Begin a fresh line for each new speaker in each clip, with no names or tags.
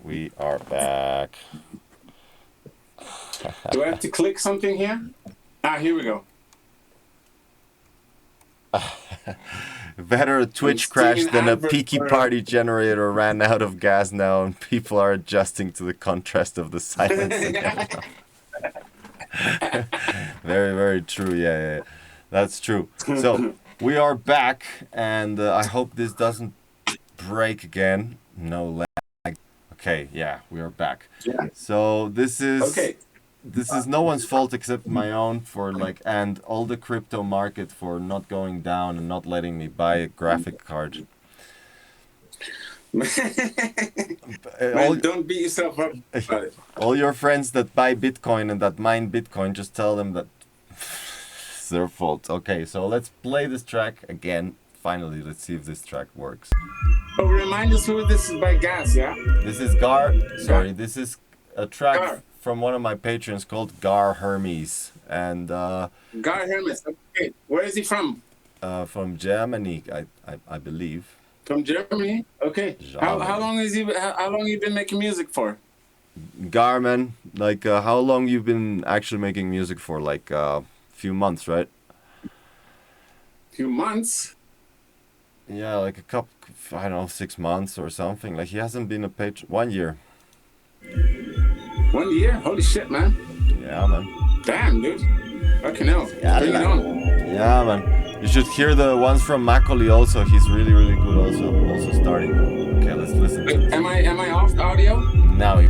We are back.
Do I have to click something here? Here we go.
Better a Twitch crash than a peaky party generator ran out of gas now and people are adjusting to the contrast of the silence again. Very, very true. Yeah. That's true. So, we are back and I hope this doesn't break again. No lag. Okay, yeah, we are back.
Yeah.
So, this is...
Okay.
This is no one's fault except my own for and all the crypto market for not going down and not letting me buy a graphic card.
Man, don't beat yourself up about it.
All your friends that buy Bitcoin and that mine Bitcoin, just tell them that it's their fault. Okay, so let's play this track again. Finally, let's see if this track works.
Oh, remind us who this is by Gas, yeah?
This is this is a track from one of my patrons called Gar Hermes. And
Gar Hermes, okay. Where is he from?
From Germany, I believe.
From Germany? Okay. How long you been making music for?
Garman, like how long you've been actually making music for? Like a few months, right?
Few months?
Yeah, like a couple, I don't know, 6 months or something. Like he hasn't been a patron 1 year.
1 year? Holy shit, man.
Yeah, man.
Damn, dude. Fucking hell. Bring it on.
Yeah, man. You should hear the ones from Macaulay also. He's really, really good also starting. Okay, let's listen to this.
Am I off audio?
Now you...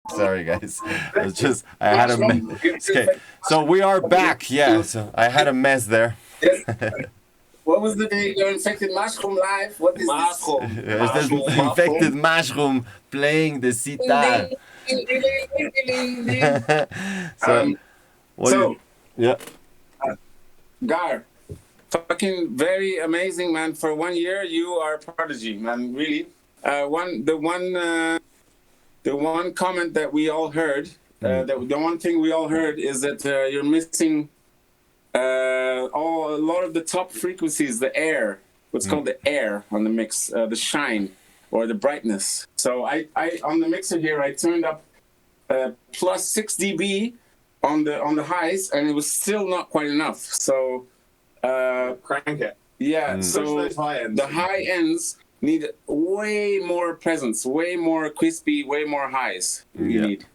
Sorry, guys. It's just I had a mess.
Mushroom. Give
Okay,
respect.
so we are back. Yeah, so I had a mess there.
Yes. What was the day you infected mushroom live? What is
Mushroom.
There's this infected mushroom playing the sitar.
this?
So what?
So,
Yeah.
Gar, fucking very amazing, man. For 1 year, you are a prodigy, man. Really. The one comment that we all heard, the one thing we all heard is that you're missing a lot of the top frequencies, the air, what's called the air on the mix, the shine or the brightness. So I on the mixer here, I turned up plus 6 dB on the highs, and it was still not quite enough. So
Crank it.
yeah,
Push
so
those high ends.
the high ends need way more presence, way more crispy, way more highs. You need.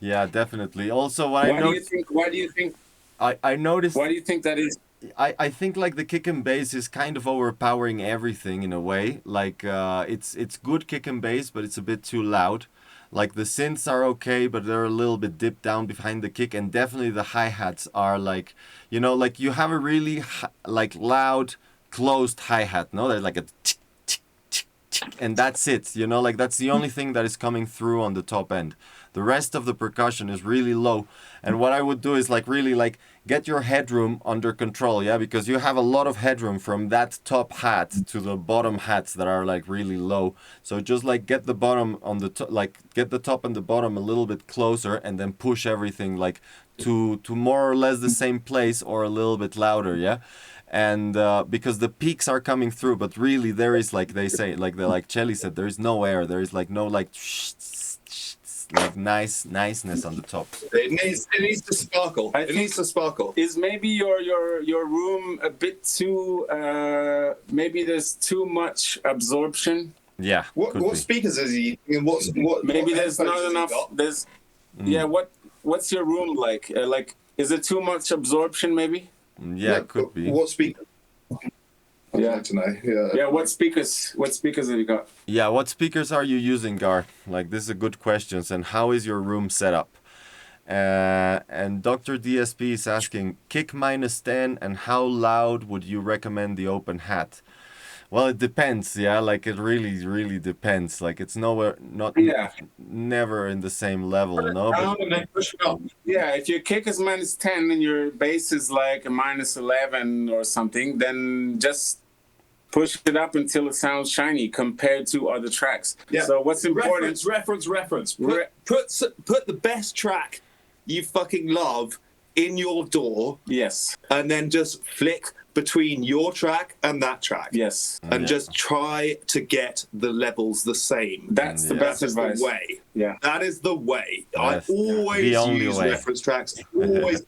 Yeah, definitely. Also, what I
Why do you think? Why do you think?
I noticed.
Why do you think that is?
I think like the kick and bass is kind of overpowering everything in a way. Like it's good kick and bass, but it's a bit too loud. Like the synths are okay, but they're a little bit dipped down behind the kick, and definitely the hi-hats are like, you know, like you have a really like loud closed hi-hat, no? There's like a tick, tick, tick, tick, and that's it, you know, like that's the only thing that is coming through on the top end. The rest of the percussion is really low. And what I would do is like really like get your headroom under control, yeah, because you have a lot of headroom from that top hat to the bottom hats that are like really low. So just like get the bottom on the top, like get the top and the bottom a little bit closer, and then push everything like to more or less the same place or a little bit louder, yeah. And because the peaks are coming through, but really there is, like they say, like Chelly said, there is no air, there is like no like niceness on the top.
It needs to sparkle. It needs to sparkle.
Is maybe your room a bit too? Maybe there's too much absorption.
Yeah.
What speakers is he? What?
Maybe
what
there's not
headphones has he
enough.
got?
There's yeah. What's your room like? Like, is it too much absorption? Maybe.
Yeah, it could be.
What speaker? I'd like to know. Yeah.
Yeah. What speakers? What speakers have you got?
Yeah, what speakers are you using, Gar? Like, this is a good question. And how is your room set up? And Dr. DSP is asking, kick -10, and how loud would you recommend the open hat? Well, it depends, yeah. Like, it really, really depends. Like, it's nowhere, never in the same level, no?
Down and then push it up.
Yeah, if your kick is -10 and your bass is like a -11 or something, then just push it up until it sounds shiny compared to other tracks.
Yeah.
So what's important?
Reference. Put the best track you fucking love in your DAW,
Yes.
and then just flick between your track and that track.
Yes.
And just try to get the levels the same.
That's the best
That's
advice.
the way.
Yeah.
That is the way.
Yes.
I always
The only
use
way.
reference tracks. Always.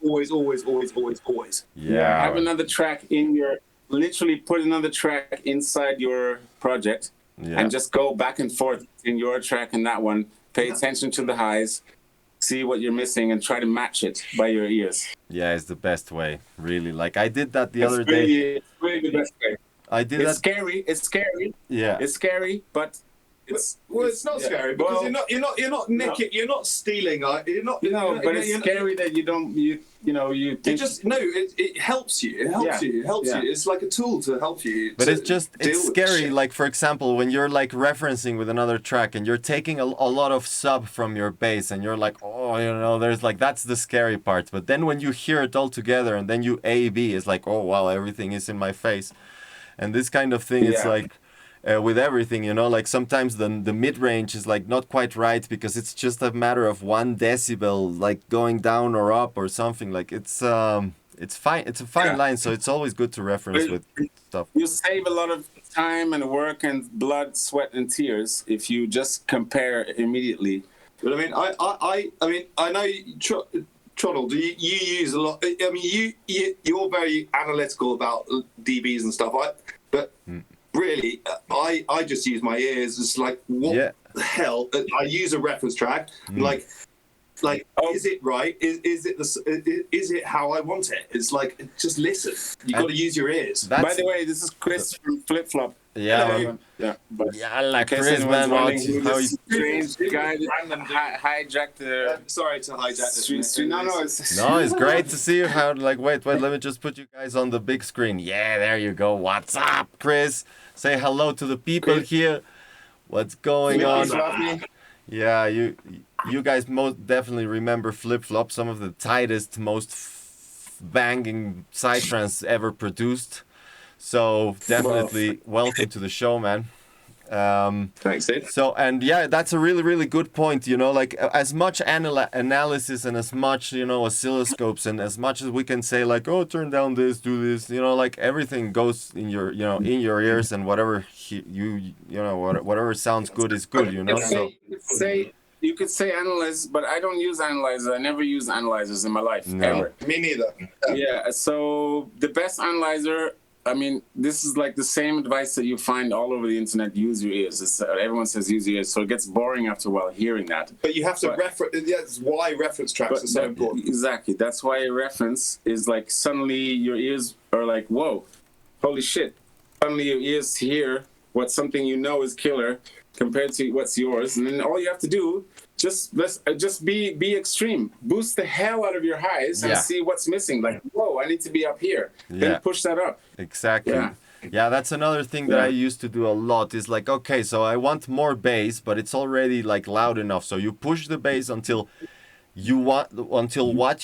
Yeah.
Have another track in your. Literally put another track inside your project, and just go back and forth in your track and that one. Pay attention to the highs, see what you're missing, and try to match it by your ears.
Yeah, it's the best way, really. Like, I did that the other day.
It's really the best way.
I did
It's
that.
scary. It's scary.
Yeah.
It's scary, but it's
not scary because you're not nicking, you're not stealing. You're not.
but it's scary that you think,
It helps you. It helps you. It helps you. It's like a tool to help you.
But it's scary. Like, for example, when you're like referencing with another track and you're taking a lot of sub from your bass, and you're like, oh, there's like, that's the scary part. But then when you hear it all together and then you A/B, it's like, oh wow, everything is in my face. And this kind of thing, it's like with everything, like sometimes the mid-range is like not quite right because it's just a matter of 1 decibel like going down or up or something. Like it's fine. It's a fine line, so it's always good to reference with stuff.
You save a lot of time and work and blood, sweat, and tears if you just compare immediately.
But I mean, I know Trottle. Do you use a lot? I mean, you're very analytical about dBs and stuff. But really, I just use my ears. It's like, what the hell? I use a reference track. Like, is it right? Is it how I want it? It's like, just listen. You got to use your ears.
By the way, this is Chris from Flip Flop.
Yeah,
Hello.
man.
Yeah, but
Yeah,
in
like
case
Chris,
anyone's
man.
wondering who
How
this strange guy hijacked the
Sorry to hijack this.
street. No, it's
No, it's great to see you. How like wait, let me just put you guys on the big screen. Yeah, there you go. What's up, Chris? Say hello to the people
Chris.
here. What's going
Flippy
on?
floppy.
Yeah, you guys most definitely remember Flip Flop, some of the tightest, most banging psytrance ever produced. So
Well,
definitely welcome to the show, man.
thanks, Dave.
So and yeah, that's a really good point. You know, like as much analysis and as much oscilloscopes and as much as we can say like, oh, turn down this, do this. You know, like everything goes in your in your ears and whatever whatever sounds good is good. You know, so
You could say analyze, but I don't use analyzer. I never use analyzers in my life,
No.
ever.
Me neither.
Yeah, so the best analyzer, I mean, this is like the same advice that you find all over the internet, use your ears. Everyone says use your ears, so it gets boring after a while hearing that.
But you have to reference. That's why reference tracks are so important.
Exactly. That's why a reference is like suddenly your ears are like, whoa, holy shit. Suddenly your ears hear what something you know is killer compared to what's yours. And then all you have to do, just be extreme. Boost the hell out of your highs and
Yeah.
see what's missing. Like, whoa, I need to be up here.
Yeah.
Then push that up.
Exactly.
Yeah.
Yeah, that's another thing that I used to do a lot is like, okay, so I want more bass, but it's already like loud enough. So you push the bass until what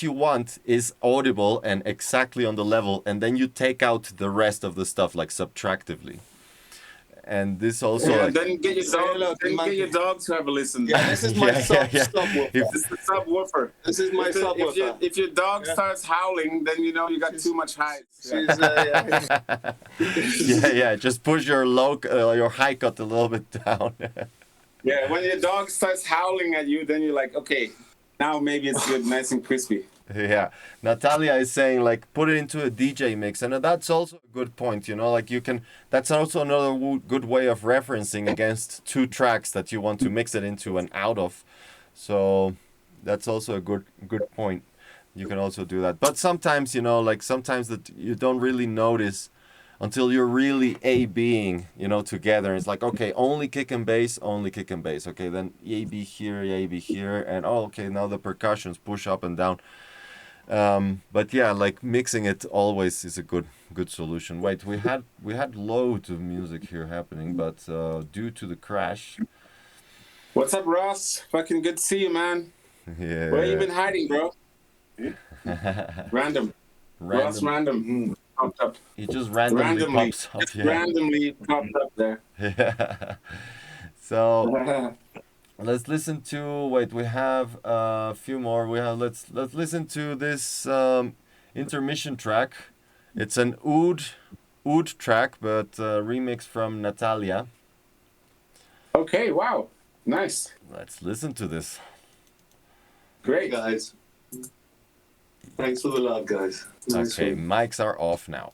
you want is audible and exactly on the level, and then you take out the rest of the stuff like subtractively. And this also like,
Then get your dog to have a listen.
Yeah, this is my subwoofer.
It's the subwoofer.
This is my subwoofer.
If your dog starts howling, then you know you got too much height.
She's,
yeah, just push your your high cut a little bit down.
Yeah, when your dog starts howling at you, then you're like, okay, now maybe it's good, nice and crispy.
Yeah, Natalia is saying like put it into a DJ mix, and that's also a good point. You know, like you can. That's also another good way of referencing against two tracks that you want to mix it into and out of. So that's also a good point. You can also do that, but sometimes sometimes that you don't really notice until you're really A-Bing, together. It's like, okay, only kick and bass. Okay, then A-B here, A-B here, and okay, now the percussions push up and down. But yeah, like mixing it always is a good solution. Wait, we had loads of music here happening, but due to the crash.
What's up, Ross? Fucking good to see you, man.
Yeah.
Where you been hiding, bro? Random. Ross random. Popped up.
He just randomly pops up.
Just
Yeah.
randomly popped up there.
Yeah. So let's listen to. Wait, we have a few more. Let's listen to this intermission track. It's an oud track, but remix from Natalia.
Okay, wow, nice.
Let's listen to this.
Great,
guys. Thanks for the love, guys. Nice
Okay,
one.
mics are off now.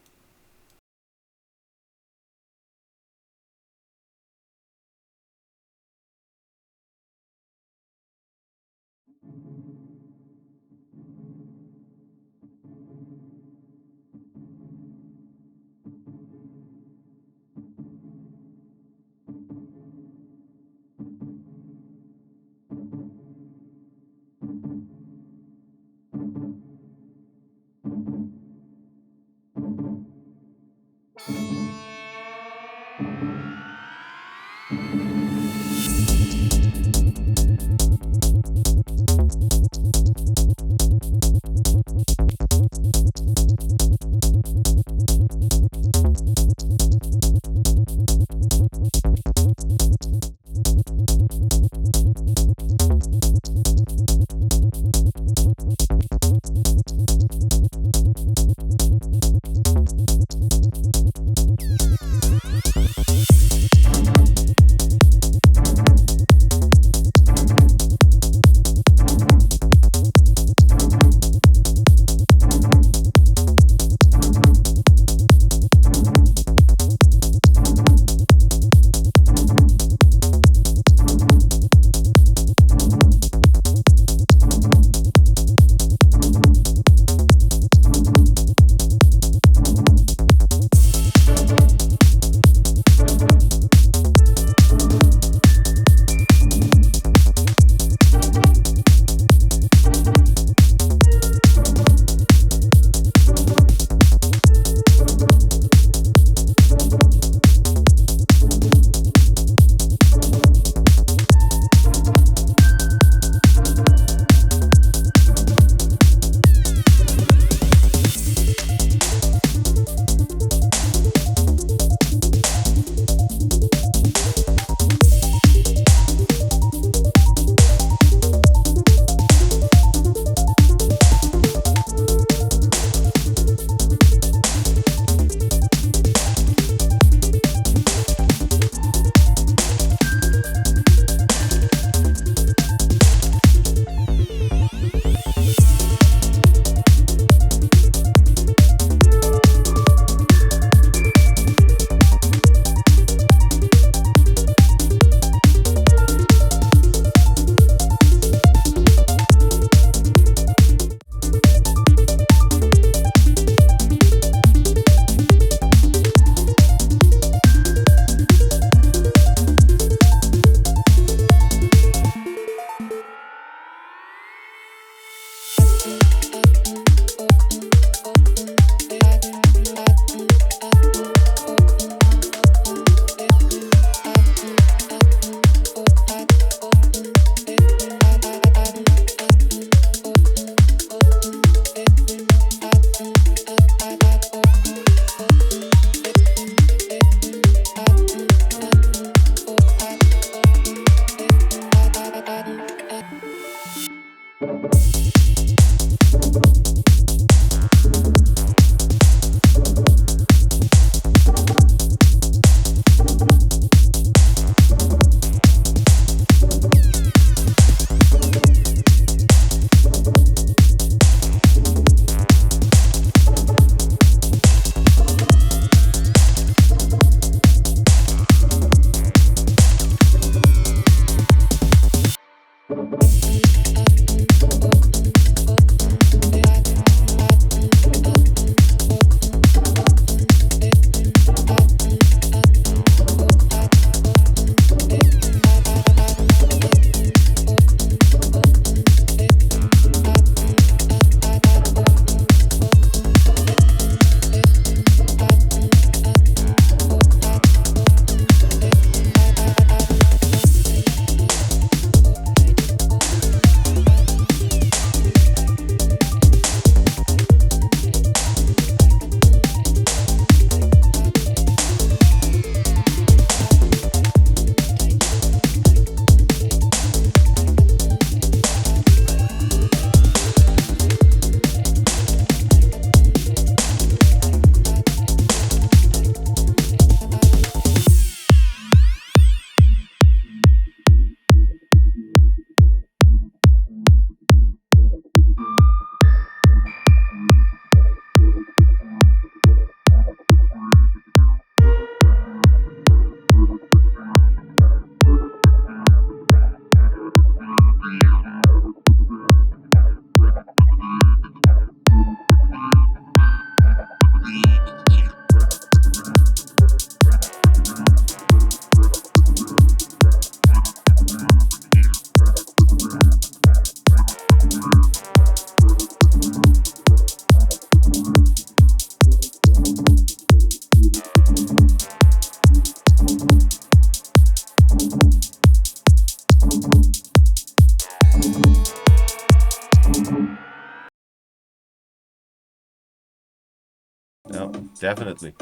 No, definitely.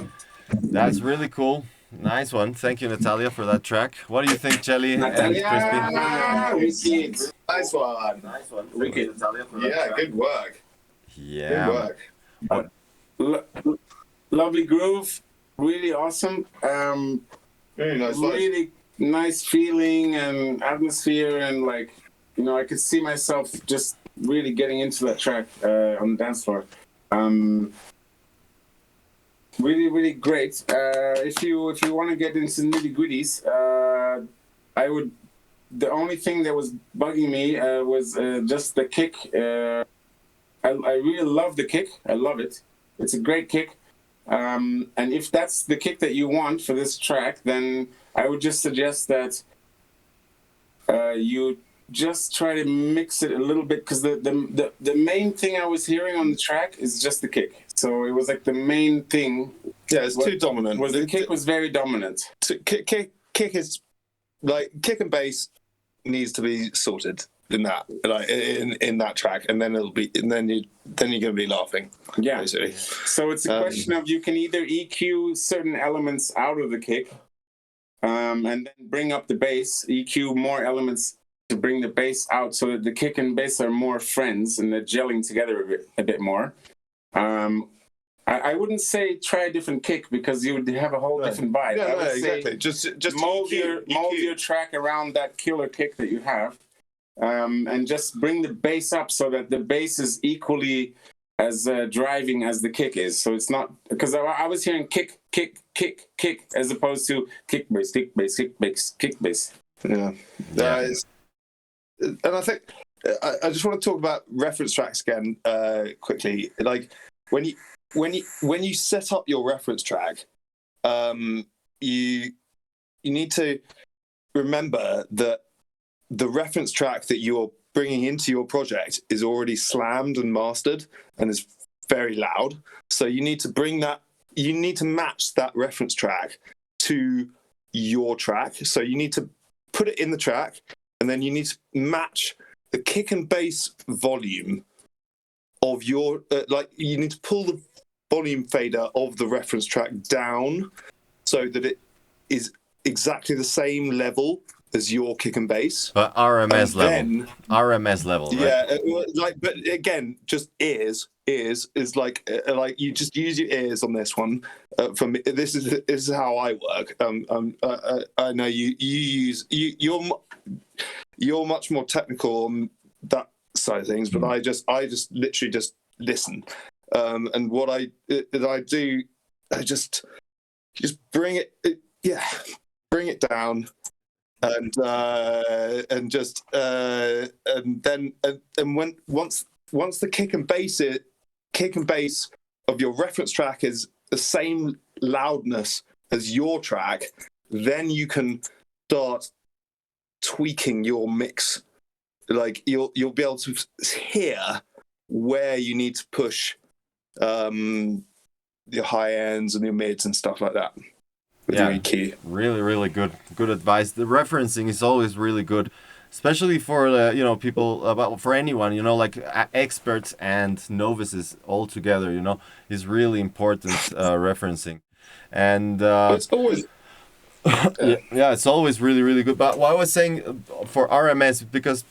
That's really cool. Nice one. Thank you, Natalia, for that track. What do you think, Jelly and Crispy?
Natalia, we see it.
Nice one.
Nice one.
Thank you,
Natalia, for
Yeah, good work.
Yeah.
Good work.
Lovely groove, really awesome.
Very nice.
Really nice feeling and atmosphere, and like, you know, I could see myself just really getting into that track on the dance floor. Really, really great. If you want to get into nitty gritties, I would. The only thing that was bugging me was just the kick. I really love the kick. I love it. It's a great kick. And if that's the kick that you want for this track, then I would just suggest that you just try to mix it a little bit, because the main thing I was hearing on the track is just the kick. So it was like the main thing.
Yeah, it's too dominant.
Was the kick was very dominant.
Kick is like kick and bass needs to be sorted in that, like in that track, and then you're gonna be laughing.
Yeah.
Basically.
So it's a question of, you can either EQ certain elements out of the kick, and then bring up the bass, EQ more elements to bring the bass out, so that the kick and bass are more friends and they're gelling together a bit more. I wouldn't say try a different kick, because you would have a whole different vibe.
Yeah,
I would
exactly.
say
Just
mold
EQ.
your track around that killer kick that you have, and just bring the bass up so that the bass is equally as driving as the kick is. So it's not, because I was hearing kick, kick, kick, kick, as opposed to kick bass, kick bass, kick bass, kick bass.
Yeah. And I think I just want to talk about reference tracks again quickly. Like when you set up your reference track, you need to remember that the reference track that you're bringing into your project is already slammed and mastered and is very loud. So you need to match that reference track to your track. So you need to put it in the track, and then you need to match the kick and bass volume of your you need to pull the volume fader of the reference track down so that it is exactly the same level as your kick and bass.
But RMS
And
level.
then-
RMS level, right?
Yeah, like, but again, just ears is like you just use your ears on this one. For me, this is how I work. I know you're much more technical on that side of things, but I just literally just listen. And what I do, I just bring it down. And just and then when once the kick and bass of your reference track is the same loudness as your track, then you can start tweaking your mix. Like you'll be able to hear where you need to push your high ends and your mids and stuff like that.
Yeah,
key.
really good advice. The referencing is always really good, especially for people, for anyone, like experts and novices all together. Is really important referencing, and
It's always
yeah, it's always really good. But what I was saying for RMS, because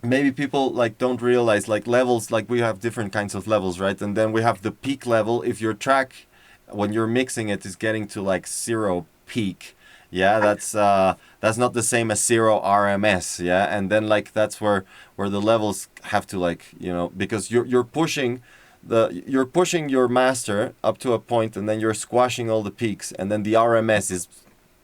maybe people don't realize levels, we have different kinds of levels, right? And then we have the peak level. If your track, when you're mixing it, is getting to 0 peak, yeah, that's not the same as 0 RMS, yeah. And then that's where the levels have to because you're pushing your master up to a point, and then you're squashing all the peaks, and then the RMS is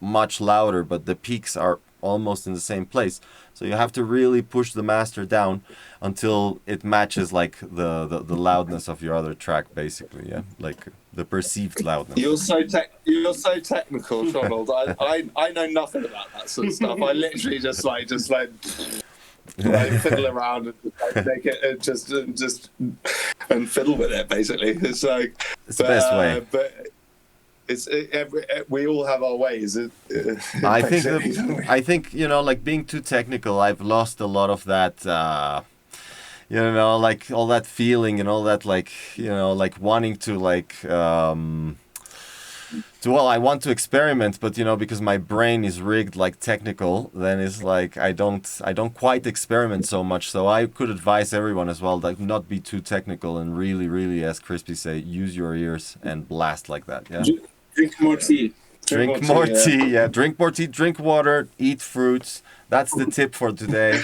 much louder, but the peaks are almost in the same place. So you have to really push the master down until it matches the loudness of your other track, basically, yeah, the perceived loudness.
You're so technical, Ronald. I know nothing about that sort of stuff. I literally just fiddle around and make it just and fiddle with it. Basically, it's the
best way.
But we all have our ways.
I think being too technical, I've lost a lot of that. All that feeling and all that, wanting to I want to experiment, but because my brain is rigged technical, then it's I don't quite experiment so much. So I could advise everyone as well, not be too technical and really, as Crispy say, use your ears and blast like that. Yeah.
Drink more tea.
Drink more tea, yeah. Drink more tea, drink water, eat fruits. That's the tip for today.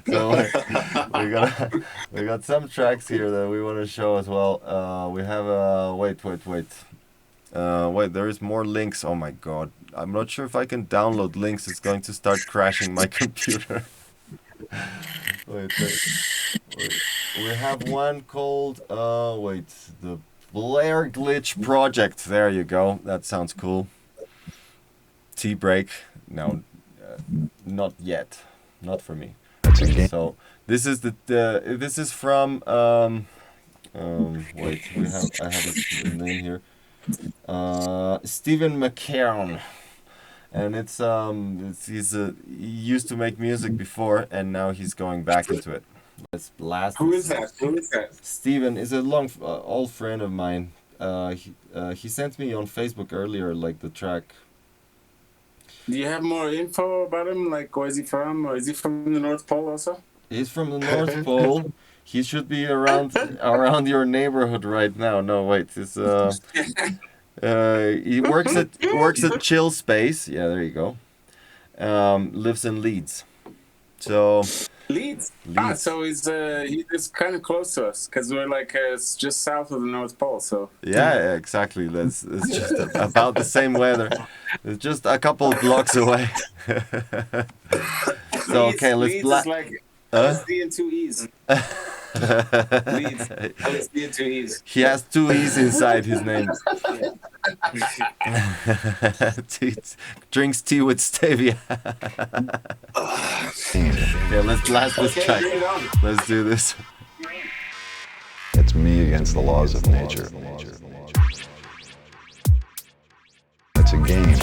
So we got some tracks here that we want to show as well. We have wait. There is more links. Oh my god, I'm not sure if I can download links. It's going to start crashing my computer. Wait. We have one called the Blair Glitch Project. There you go. That sounds cool. Tea break. No, not yet. Not for me. So this is this is from wait. I have his name here. Stephen McCarron. And he used to make music before, and now he's going back into it. Let's blast.
Who is that?
Steven is a old friend of mine. He sent me on Facebook earlier, the track.
Do you have more info about him? Where is he from? Or is he from the North Pole also?
He's from the North Pole. He should be around your neighborhood right now. No, wait. It's he works at Chill Space. Yeah, there you go. Lives in Leeds. So
Leeds. So he's kind of close to us because we're it's just south of the North Pole. So
yeah, exactly. It's just about the same weather. It's just a couple of blocks away. So okay, let's
LSD and 2 E's. Leeds. LSD and 2 E's.
He has 2 E's inside his name. Drinks tea with stevia. Okay, let's blast this track. Let's do this.
It's me against the laws of nature. It's a game.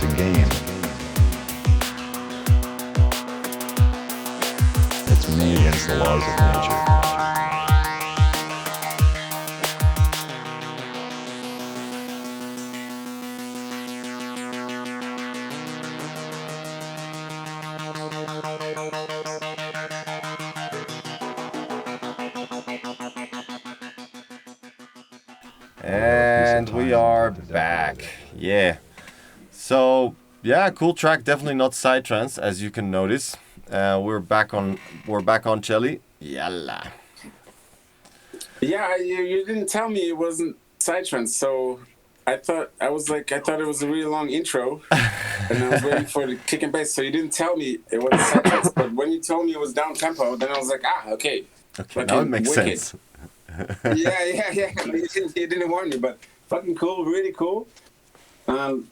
It's a game. It's me against the laws of nature.
And we are back. Yeah. So yeah, cool track. Definitely not psytrance, as you can notice. We're back on Chelly. Yalla.
Yeah, you didn't tell me it wasn't psytrance, so I thought it was a really long intro, and I was waiting for the kick and bass. So you didn't tell me it was psytrance, but when you told me it was down tempo, then I was like, okay.
Okay, now it makes
wicked.
sense.
yeah. You didn't warn me, but fucking cool, really cool.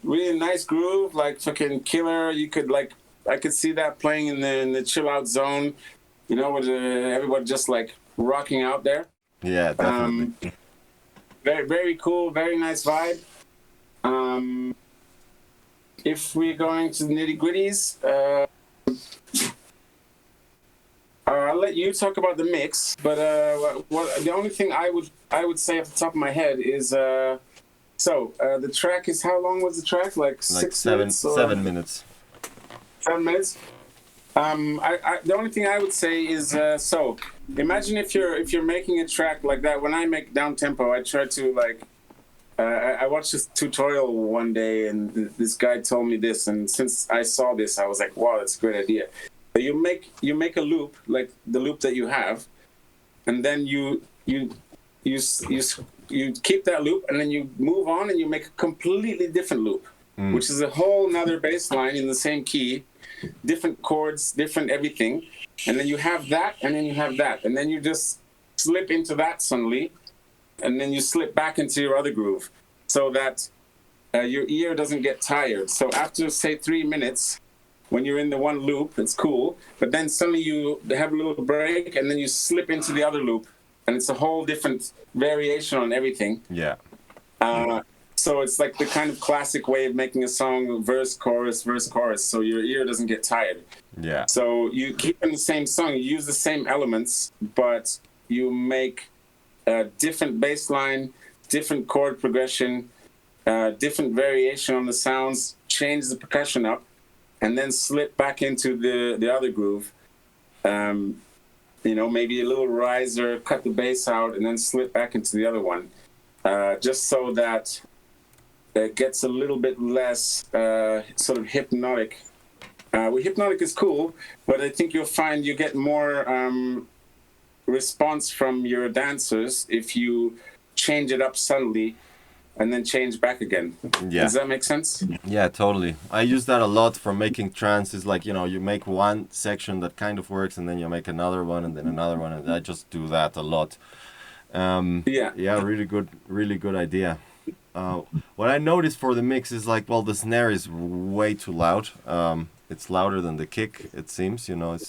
Really nice groove, like fucking killer. I could see that playing in the chill out zone, with everybody just like rocking out there.
Yeah, definitely.
Very, very cool, very nice vibe. If we're going to the nitty gritties, I'll let you talk about the mix. But the only thing I would say off the top of my head is the track is, how long was the track? Like 6 minutes?
7 minutes.
7 minutes. The only thing I would say is imagine if you're making a track like that. When I make down tempo, I try to I watched this tutorial one day, and this guy told me this, and since I saw this, I was like, wow, that's a great idea. But you make a loop, like the loop that you have, and then you keep that loop, and then you move on and you make a completely different loop, which is a whole nother bass line in the same key, different chords, different everything. And then you have that, and then you have that, and then you just slip into that suddenly, and then you slip back into your other groove, so that your ear doesn't get tired. So after, say, 3 minutes, when you're in the one loop, it's cool, but then suddenly you have a little break, and then you slip into the other loop, and it's a whole different variation on everything.
Yeah.
So it's like the kind of classic way of making a song: verse, chorus, so your ear doesn't get tired.
Yeah.
So you keep in the same song, you use the same elements, but you make a different bass line, different chord progression, different variation on the sounds, change the percussion up, and then slip back into the other groove. Maybe a little riser, cut the bass out, and then slip back into the other one, just so that it gets a little bit less sort of hypnotic. Hypnotic is cool, but I think you'll find you get more response from your dancers if you change it up subtly and then change back again.
Yeah.
Does that make sense?
Yeah, totally. I use that a lot for making trance. It's like, you make one section that kind of works, and then you make another one, and then another one, and I just do that a lot. Yeah, really good idea. What I noticed for the mix is the snare is way too loud. It's louder than the kick, it seems, and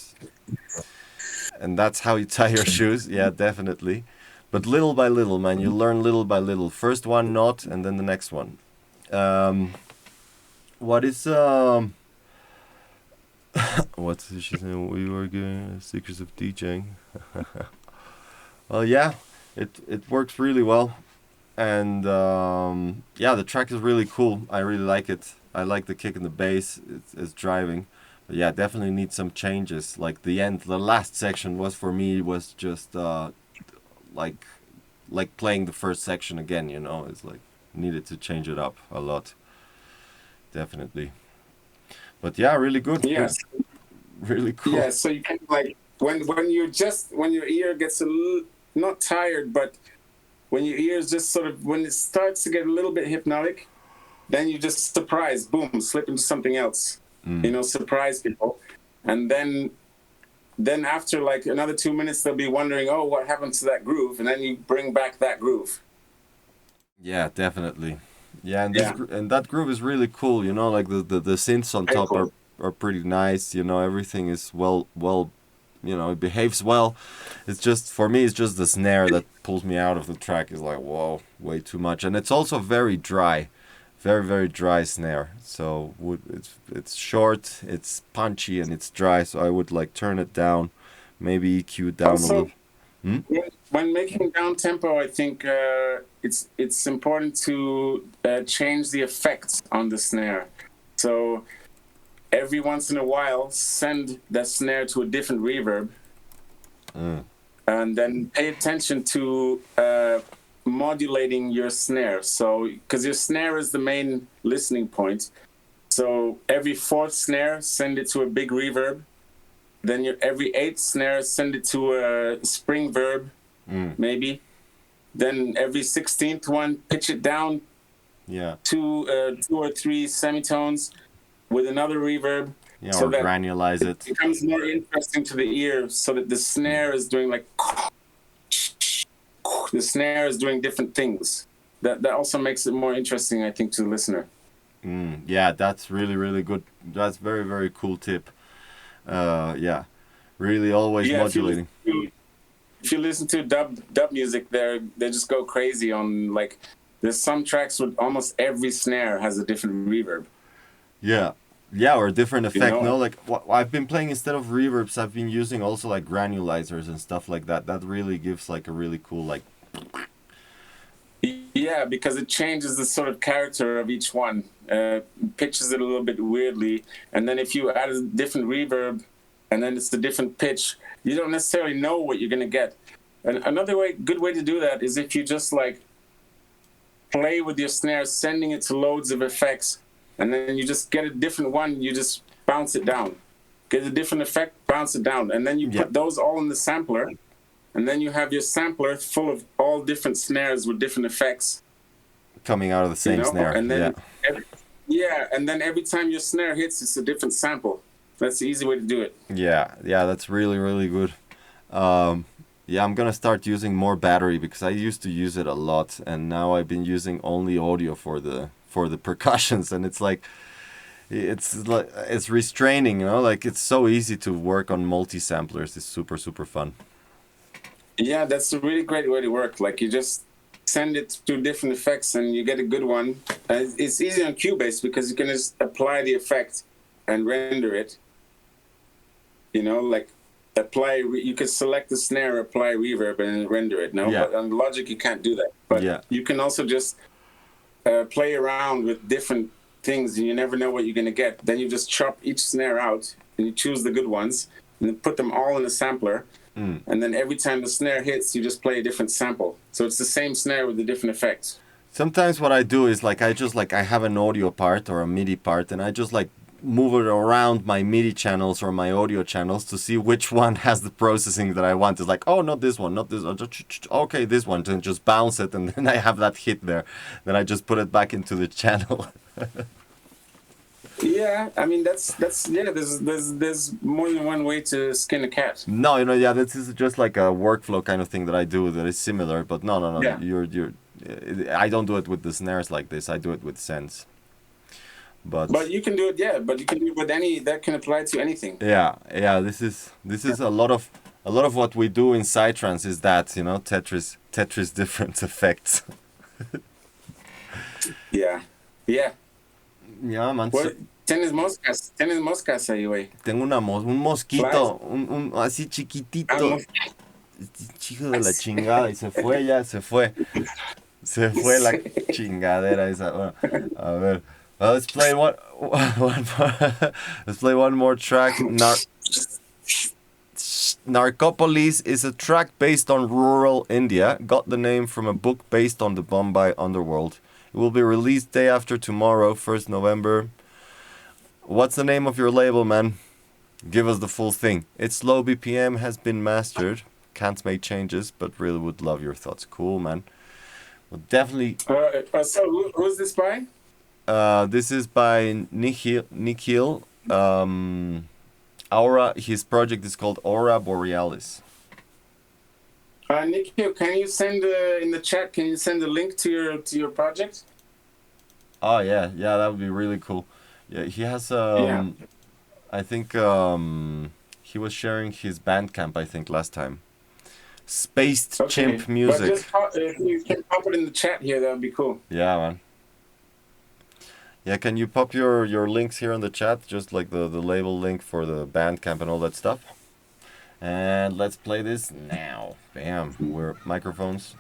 that's how you tie your shoes. Yeah, definitely. But little by little, man, you learn little by little. First one not, and then the next one. What is what's she saying? We were getting secrets of DJing. Well, yeah, it works really well, and the track is really cool. I really like it. I like the kick and the bass. It's driving. But yeah, definitely need some changes. Like the last section was just like playing the first section again. It's like needed to change it up a lot. Definitely. But yeah, really good.
Yes.
Really cool.
Yeah, so you can when your ear gets a little, not tired, but when your ears just sort of, when it starts to get a little bit hypnotic, then you just surprise, boom, slip into something else. Surprise people. And then after another 2 minutes, they'll be wondering, oh, what happened to that groove? And then you bring back that groove.
Yeah, definitely. Yeah, and that groove is really cool. The synths on top are pretty nice. Everything is well. It behaves well. It's just, for me, it's just the snare that pulls me out of the track. Is like, whoa, way too much. And it's also very dry. very very dry snare. So it's short, it's punchy, and it's dry. So I would like turn it down, maybe EQ down a
Also,
little. Hmm?
when making down tempo, I think it's important to change the effect on the snare. So every once in a while, send that snare to a different reverb, and then pay attention to modulating your snare. So because your snare is the main listening point. So every fourth snare, send it to a big reverb. Then every eighth snare, send it to a spring verb, maybe. Then every 16th one, pitch it down to 2 or 3 semitones with another reverb.
Yeah,
so
or
that
granulize it.
it becomes more interesting to the ear, so that the snare is doing like the snare is doing different things. That also makes it more interesting, I think, to the listener.
Yeah, that's really really good. That's very very cool tip. Yeah, really always modulating.
If you listen to dub music, they just go crazy on, like, there's some tracks with almost every snare has a different reverb.
Yeah, or a different effect.
You know?
No, like what I've been playing instead of reverbs, I've been using also like granulizers and stuff like that. That really gives like a really cool like.
Yeah, because it changes the sort of character of each one, pitches it a little bit weirdly, and then if you add a different reverb, and then it's a different pitch, you don't necessarily know what you're gonna get. And another good way to do that is if you just like play with your snare, sending it to loads of effects, and then you just get a different one, you just bounce it down. Get a different effect, bounce it down, and then you put those all in the sampler. And then you have your sampler full of all different snares with different effects
Coming out of the same snare.
And then and then every time your snare hits, it's a different sample. That's the easy way to do it.
Yeah, that's really really good. Yeah, I'm gonna start using more battery because I used to use it a lot, and now I've been using only audio for the percussions, and it's restraining, you know, like it's so easy to work on multi-samplers. It's super super fun.
Yeah, that's a really great way to work. Like, you just send it to different effects and you get a good one. It's easy on Cubase because you can just apply the effect and render it. You know, like you could select the snare, apply reverb, and render it. No, but on Logic you can't do that. But you can also just play around with different things, and you never know what you're gonna get. Then you just chop each snare out and you choose the good ones and then put them all in a sampler. And then every time the snare hits, you just play a different sample. So it's the same snare with the different effects.
Sometimes what I do is like I have an audio part or a MIDI part, and I just like move it around my MIDI channels or my audio channels to see which one has the processing that I want. It's like, oh, not this one, not this one. Okay, this one. Then just bounce it, and then I have that hit there. Then I just put it back into the channel.
Yeah, I mean that's there's more than one way to skin a cat.
No, this is just like a workflow kind of thing that I do that is similar, but no.
Yeah.
You're I don't do it with the snares like this. I do it with sends.
But you can do it, but you can do it with any, that can apply to anything.
Yeah. This is a lot of what we do in Psytrance is that, you know, Tetris different effects.
Yeah.
Ya, man.
¿Tienes moscas ahí, güey?
Tengo un mosquito, un así chiquitito. Chico de la chingada, y se fue ya, se fue. Se fue la chingadera esa. Bueno, a ver. Well, let's play one more. Let's play one more track. Narcopolis is a track based on rural India. Got the name from a book based on the Bombay underworld. It will be released day after tomorrow, 1st November. What's the name of your label, man? Give us the full thing. It's low BPM, has been mastered. Can't make changes, but really would love your thoughts. Cool, man. Well, definitely.
So who's this by?
This is by Nikhil. Aura. His project is called Aura Borealis.
Nikhil, can you send in the chat? Can you send a link to your project?
Oh yeah, that would be really cool. Yeah, he has. I think he was sharing his Bandcamp. I think last time. Spaced Chimp Music.
But just if you can pop it in the chat here, that would be cool.
Yeah, man. Yeah, can you pop your links here in the chat? Just like the label link for the Bandcamp and all that stuff. And let's play this now. Bam. We're microphones.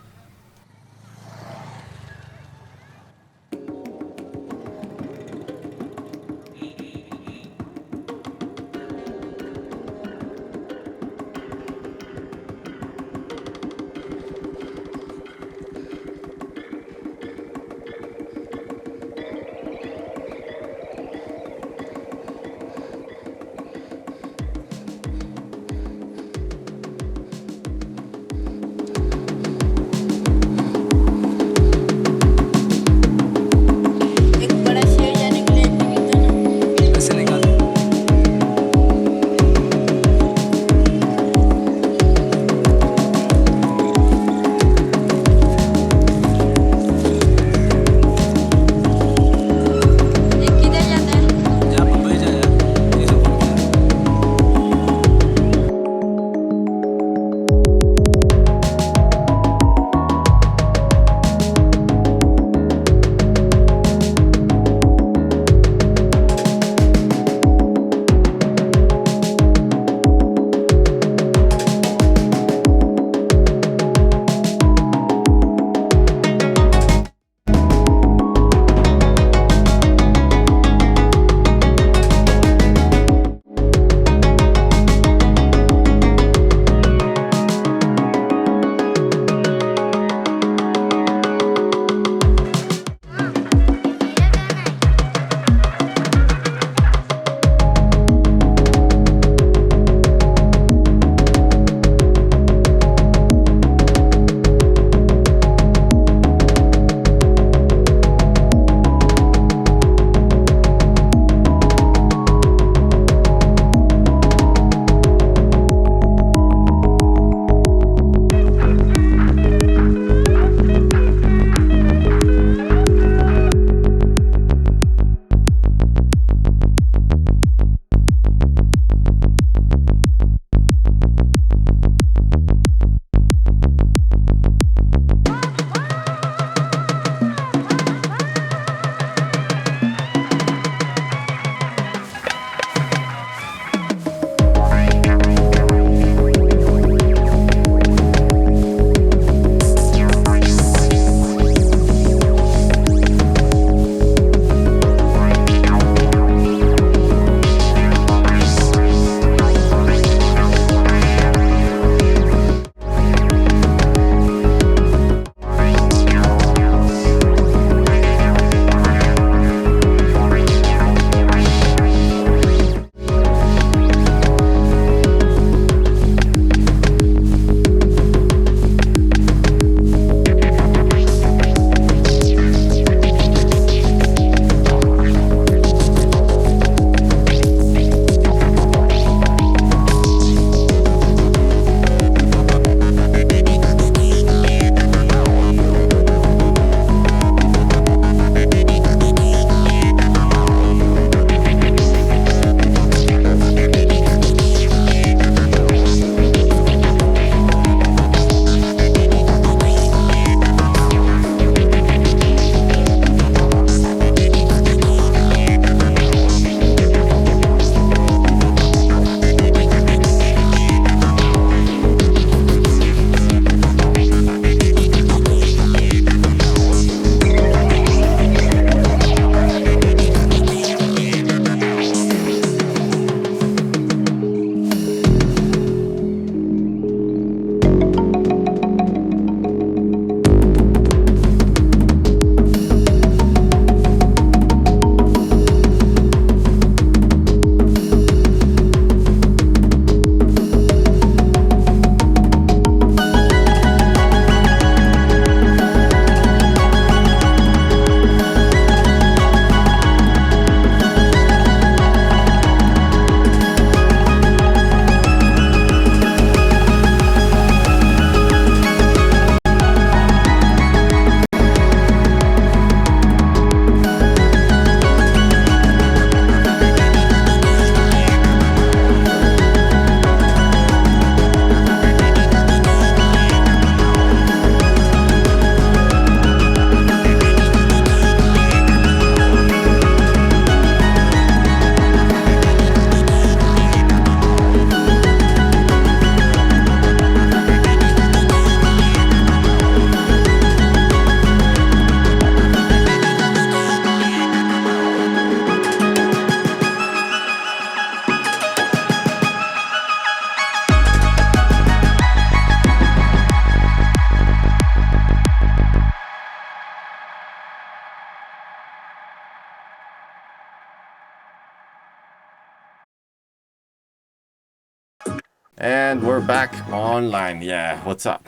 And we're back online. Yeah, what's up?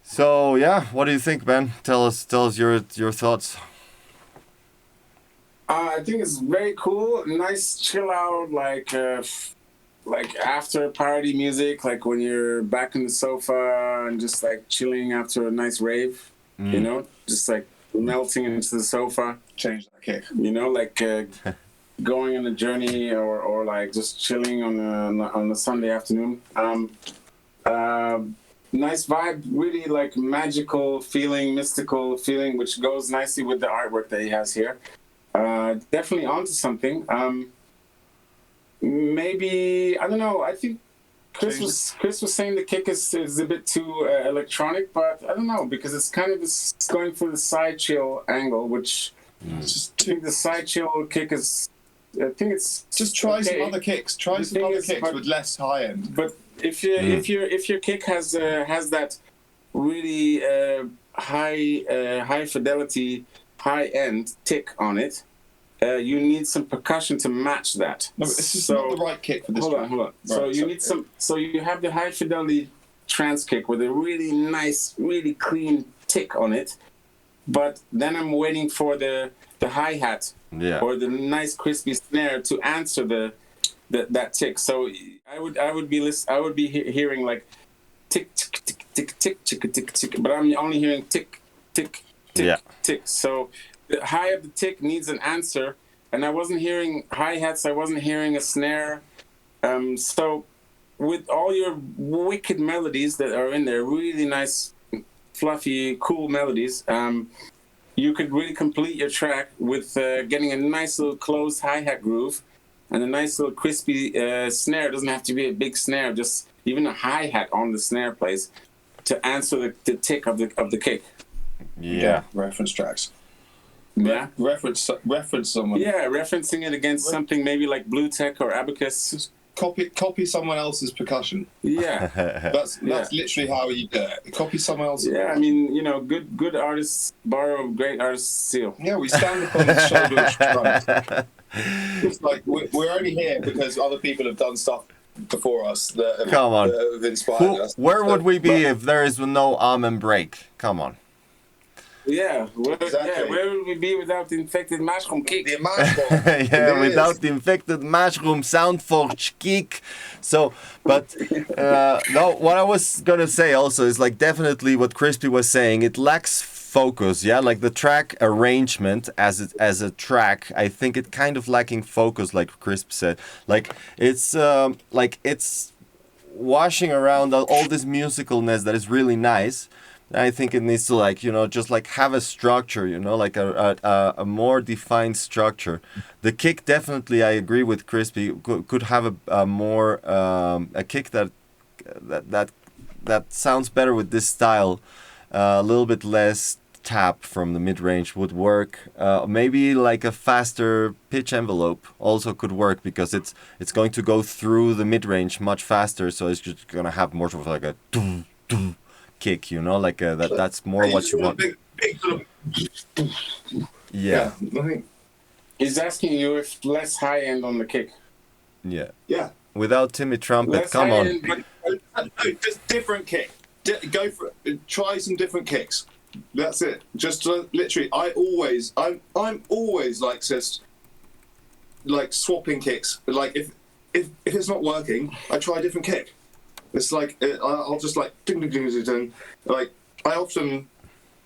So yeah, what do you think, Ben? Tell us your thoughts.
I think it's very cool. Nice chill out, like after party music, like when you're back on the sofa and just like chilling after a nice rave, you know, just like melting into the sofa.
Change that kick.
You know, like going on a journey or like just chilling on a Sunday afternoon. Nice vibe, really like magical feeling, mystical feeling, which goes nicely with the artwork that he has here. Definitely onto something. Maybe I don't know. I think Chris was saying the kick is a bit too electronic, but I don't know because it's kind of going for the side chill angle, which I think the side chill kick is. I think it's
just try
okay.
some other kicks. Try some other kicks with less high end.
But if your kick has that really high fidelity, high end tick on it, you need some percussion to match that.
No, it's just not the right kick for this.
Hold on.
Right,
so you need some. So you have the high fidelity trance kick with a really nice, really clean tick on it, but then I'm waiting for the hi-hat or the nice crispy snare to answer that tick. So I would be hearing like tick tick tick tick tick tick tick tick, but I'm only hearing tick tick tick tick. So the high of the tick needs an answer, and I wasn't hearing hi-hats. I wasn't hearing a snare. So with all your wicked melodies that are in there, really nice, fluffy, cool melodies. You could really complete your track with getting a nice little closed hi-hat groove and a nice little crispy snare. It doesn't have to be a big snare, just even a hi-hat on the snare place to answer the tick of the kick.
Yeah.
Reference tracks.
Yeah.
Reference someone.
Yeah, referencing it against something maybe like Blue Tech or Abacus.
Just copy someone else's percussion.
Yeah.
That's literally how you do it. Copy someone else's.
Yeah, I mean, you know, good artists borrow, great artists steal.
Yeah, we stand upon the shoulder of giants. It's like we're only here because other people have done stuff before us that have inspired us.
Where would we be if there is no Amen break? Come on.
Yeah,
Exactly.
where would we be without the infected mushroom kick?
The mushroom.
Yeah, without the infected mushroom soundforge kick. So, but no, what I was gonna say also is like definitely what Crispy was saying. It lacks focus. Yeah, like the track arrangement as a track. I think it kind of lacking focus, like Crisp said. Like it's washing around all this musicalness that is really nice. I think it needs to like, you know, just like have a structure, you know, like a more defined structure. The kick definitely, I agree with Crispy, could have a more a kick that sounds better with this style. A little bit less tap from the mid range would work. Maybe like a faster pitch envelope also could work because it's going to go through the mid range much faster. So it's just gonna have more of like a doom doom kick, you know, like that's more what you want.
Big sort of,
yeah.
I think.
He's asking you if less high end on the kick.
Yeah.
Yeah.
Without Timmy Trumpet,
Less
come
high
on.
end, but
Just different kick. Go for it. Try some different kicks. That's it. Just literally, I'm always like just like swapping kicks. Like if it's not working, I try a different kick. It's like I'll just like ding ding ding ding ding. Like I often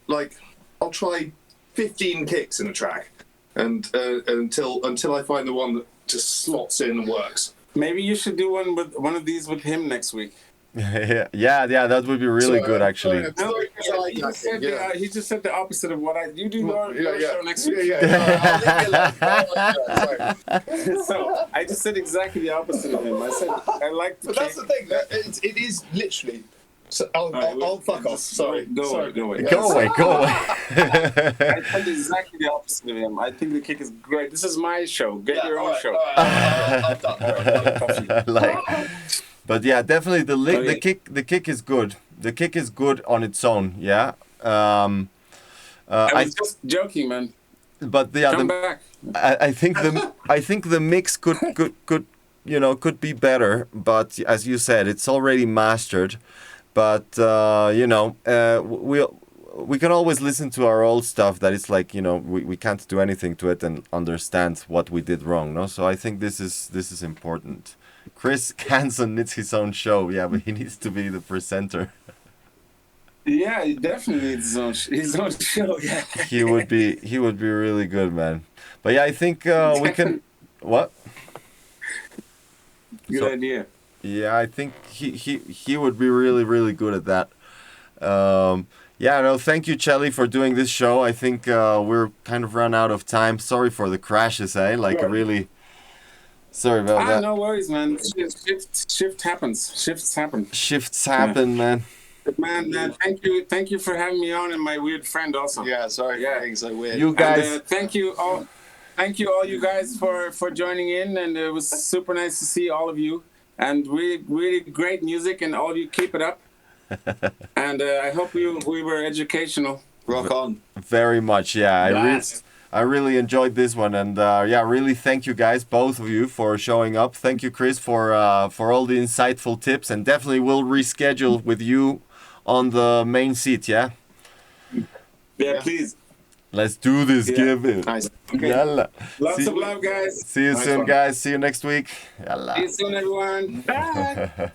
like I'll try 15 kicks in a track, and until I find the one that just slots in and works.
maybe you should do one of these with him next week.
yeah, that would be really good actually.
No, he just said the opposite of what you do. Your show next week. So I just said exactly the opposite of him. I said I like the
But that's the thing. It is literally. So I'll fuck off. Sorry.
Go away.
Go away.
I said exactly the opposite of him. I think the kick is great. This is my show. Get your own show.
I'm done.
Like, but yeah, definitely the kick is good. The kick is good on its own. Yeah.
I was just joking, man.
But yeah,
Come back.
I think the mix could you know, could be better. But as you said, it's already mastered. But you know, we can always listen to our old stuff that it's like, you know, we can't do anything to it and understand what we did wrong, no? So I think this is important. Chris Hansen needs his own show, yeah, but he needs to be the presenter.
Yeah, he definitely needs his own show. Yeah.
He would be really good, man. But yeah, I think we can. What?
Good idea.
Yeah, I think he would be really good at that. Yeah, no, thank you, Chelly, for doing this show. I think we're kind of run out of time. Sorry for the crashes, eh? Like,
Sure.
really. Sorry about that.
No worries, man. Shift happens. Shifts happen.
Shifts happen, man.
But man, thank you for having me on, and my weird friend also.
Yeah, sorry for being so weird.
You guys.
And, thank you all you guys for joining in, and it was super nice to see all of you, and really great music, and all you keep it up. And I hope we were educational.
Rock on.
Very much, yeah.
Yes.
I really enjoyed this one, and yeah, really thank you guys, both of you, for showing up. Thank you, Chris, for all the insightful tips, and definitely we'll reschedule with you on the main seat, yeah?
Yeah, please.
Let's do this,
Yeah.
give it.
Nice. Okay.
Yalla.
Lots of love, guys.
See you
Nice
soon,
one.
guys. See you next week. Yalla.
See you soon, everyone. Bye.